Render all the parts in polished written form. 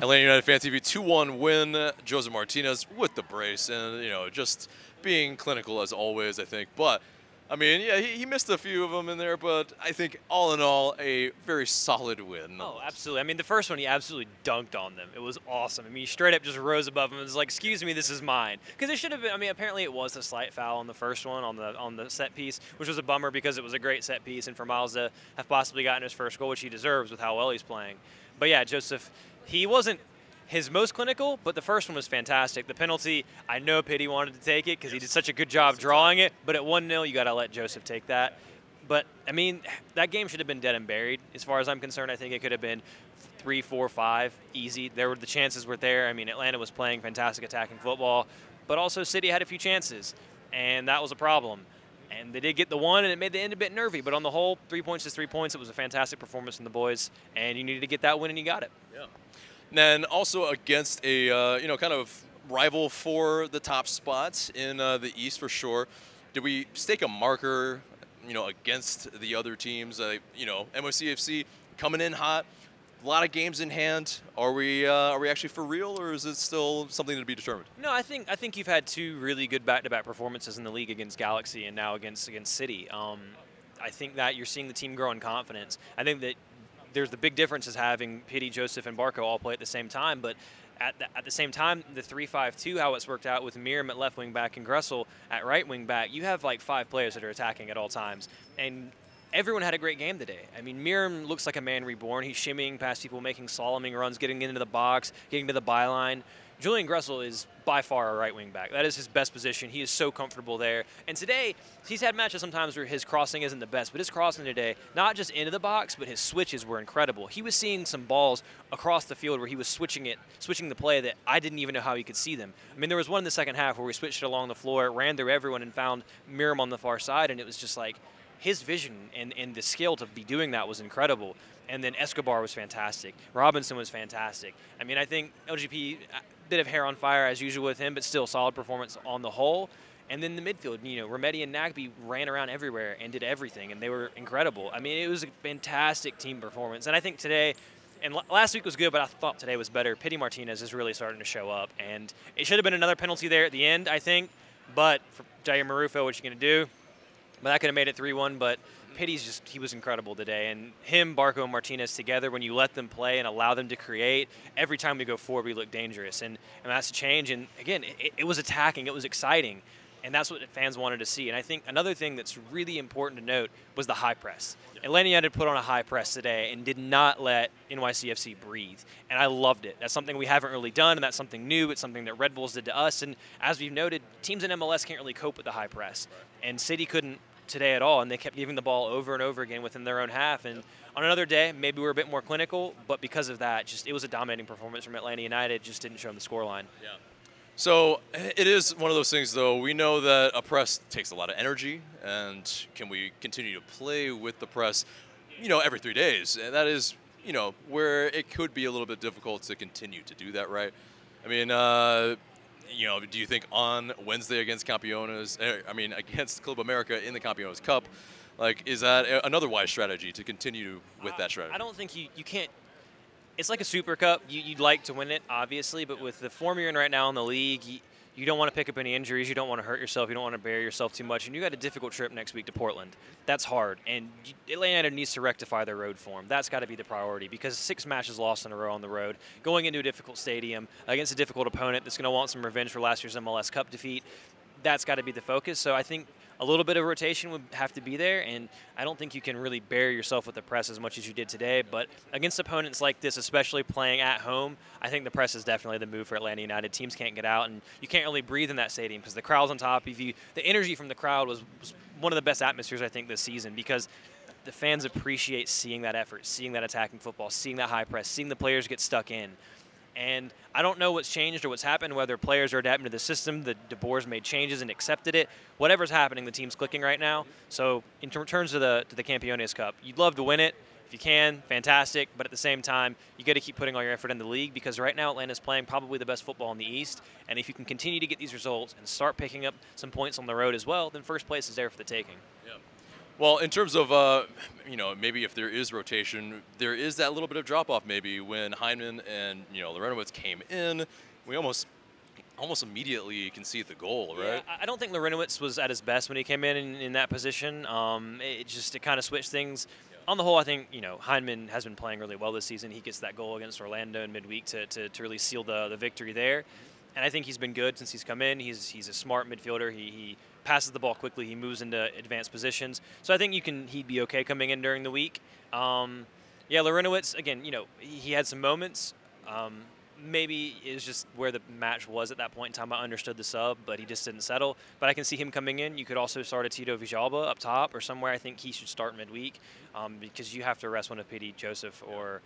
Atlanta United Fan TV 2-1 win. Joseph Martinez with the brace and, just being clinical as always, I think. But, I mean, yeah, he missed a few of them in there, but I think all in all, a very solid win. Oh, absolutely. I mean, the first one, he absolutely dunked on them. It was awesome. I mean, he straight up just rose above them and was like, excuse me, this is mine. Because it should have been, I mean, apparently it was a slight foul on the first one, on the set piece, which was a bummer because it was a great set piece, and for Miles to have possibly gotten his first goal, which he deserves with how well he's playing. But yeah, Joseph, he wasn't his most clinical, but the first one was fantastic. The penalty, I know Pitti wanted to take it because he did such a good job drawing it, but at 1-0, you got to let Joseph take that. But, I mean, that game should have been dead and buried. As far as I'm concerned, I think it could have been 3, 4, 5, easy. The chances were there. I mean, Atlanta was playing fantastic attacking football, but also City had a few chances, and that was a problem. And they did get the one, and it made the end a bit nervy. But on the whole, 3 points is 3 points. It was a fantastic performance from the boys, and you needed to get that win, and you got it. Yeah. And then also against a, kind of rival for the top spots in the East for sure. Did we stake a marker, against the other teams? NYCFC coming in hot, a lot of games in hand. Are we actually for real, or is it still something to be determined? No, I think you've had two really good back-to-back performances in the league against Galaxy and now against City. I think that you're seeing the team grow in confidence. I think that there's the big difference is having Pitti, Joseph, and Barco all play at the same time, but at the same time, the 3-5-2, how it's worked out with Miriam at left wing back and Gressel at right wing back, you have like 5 players that are attacking at all times. And everyone had a great game today. I mean, Miriam looks like a man reborn. He's shimmying past people, making slaloming runs, getting into the box, getting to the byline. Julian Gressel is by far a right wing back. That is his best position. He is so comfortable there. And today, he's had matches sometimes where his crossing isn't the best, but his crossing today, not just into the box, but his switches were incredible. He was seeing some balls across the field where he was switching the play that I didn't even know how he could see them. I mean, there was one in the second half where we switched it along the floor, ran through everyone, and found Miriam on the far side, and it was just like his vision and the skill to be doing that was incredible. And then Escobar was fantastic. Robinson was fantastic. I mean, I think LGP bit of hair on fire as usual with him, but still solid performance on the whole. And then the midfield, Remedi and Nagby ran around everywhere and did everything, and they were incredible. I mean, it was a fantastic team performance. And I think today, and last week was good, but I thought today was better. Pitti Martinez is really starting to show up, and it should have been another penalty there at the end, I think. But for Jair Marufo, what you going to do? But that could have made it 3-1, but Pitti's he was incredible today. And him, Barco, and Martinez together, when you let them play and allow them to create, every time we go forward, we look dangerous. And that's a change. And, again, it was attacking. It was exciting. And that's what fans wanted to see. And I think another thing that's really important to note was the high press. Atlanta United put on a high press today and did not let NYCFC breathe. And I loved it. That's something we haven't really done, and that's something new. It's something that Red Bulls did to us. And as we've noted, teams in MLS can't really cope with the high press. And City couldn't today at all, and they kept giving the ball over and over again within their own half. And on another day, maybe we're a bit more clinical, but because of that, it was a dominating performance from Atlanta United. Just didn't show them the scoreline. Yeah. So it is one of those things, though. We know that a press takes a lot of energy, and can we continue to play with the press, every 3 days? And that is, where it could be a little bit difficult to continue to do that, right? I mean, do you think on Wednesday against against Club America in the Campeones Cup, is that another wise strategy to continue with that strategy? I don't think you can't. It's like a Super Cup. You'd like to win it, obviously, but with the form you're in right now in the league, you don't want to pick up any injuries. You don't want to hurt yourself. You don't want to bury yourself too much. And you got a difficult trip next week to Portland. That's hard. And Atlanta United needs to rectify their road form. That's got to be the priority because 6 matches lost in a row on the road, going into a difficult stadium against a difficult opponent that's going to want some revenge for last year's MLS Cup defeat. That's got to be the focus. So I think a little bit of rotation would have to be there, and I don't think you can really bury yourself with the press as much as you did today. But against opponents like this, especially playing at home, I think the press is definitely the move for Atlanta United. Teams can't get out, and you can't really breathe in that stadium because the crowd's on top of you. The energy from the crowd was one of the best atmospheres, I think, this season because the fans appreciate seeing that effort, seeing that attacking football, seeing that high press, seeing the players get stuck in. And I don't know what's changed or what's happened, whether players are adapting to the system, the DeBoer's made changes and accepted it. Whatever's happening, the team's clicking right now. So in terms of the Campeones Cup, you'd love to win it. If you can, fantastic. But at the same time, you got to keep putting all your effort in the league because right now Atlanta's playing probably the best football in the East. And if you can continue to get these results and start picking up some points on the road as well, then first place is there for the taking. Yeah. Well, in terms of, maybe if there is rotation, there is that little bit of drop-off maybe when Hyndman and, Lorenowitz came in. We almost immediately concede the goal, right? Yeah, I don't think Lorenowitz was at his best when he came in that position. It kind of switched things. Yeah. On the whole, I think, Hyndman has been playing really well this season. He gets that goal against Orlando in midweek to really seal the victory there. And I think he's been good since he's come in. He's a smart midfielder. He passes the ball quickly. He moves into advanced positions. So I think he'd be okay coming in during the week. Lorenowitz, again, he had some moments. Maybe it was just where the match was at that point in time. I understood the sub, but he just didn't settle. But I can see him coming in. You could also start a Tito Villalba up top or somewhere. I think he should start midweek because you have to rest one of P.D. Joseph or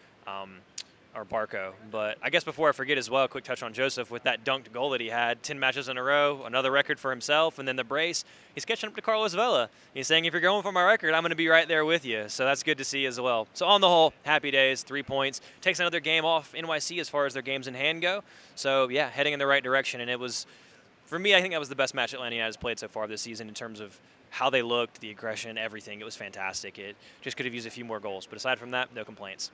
Barco. But I guess before I forget as well, a quick touch on Joseph with that dunked goal that he had, 10 matches in a row, another record for himself, and then the brace. He's catching up to Carlos Vela. He's saying, if you're going for my record, I'm going to be right there with you. So that's good to see as well. So on the whole, happy days, 3 points. Takes another game off NYC as far as their games in hand go. So, yeah, heading in the right direction. And it was, for me, I think that was the best match Atlanta United has played so far this season in terms of how they looked, the aggression, everything. It was fantastic. It just could have used a few more goals. But aside from that, no complaints.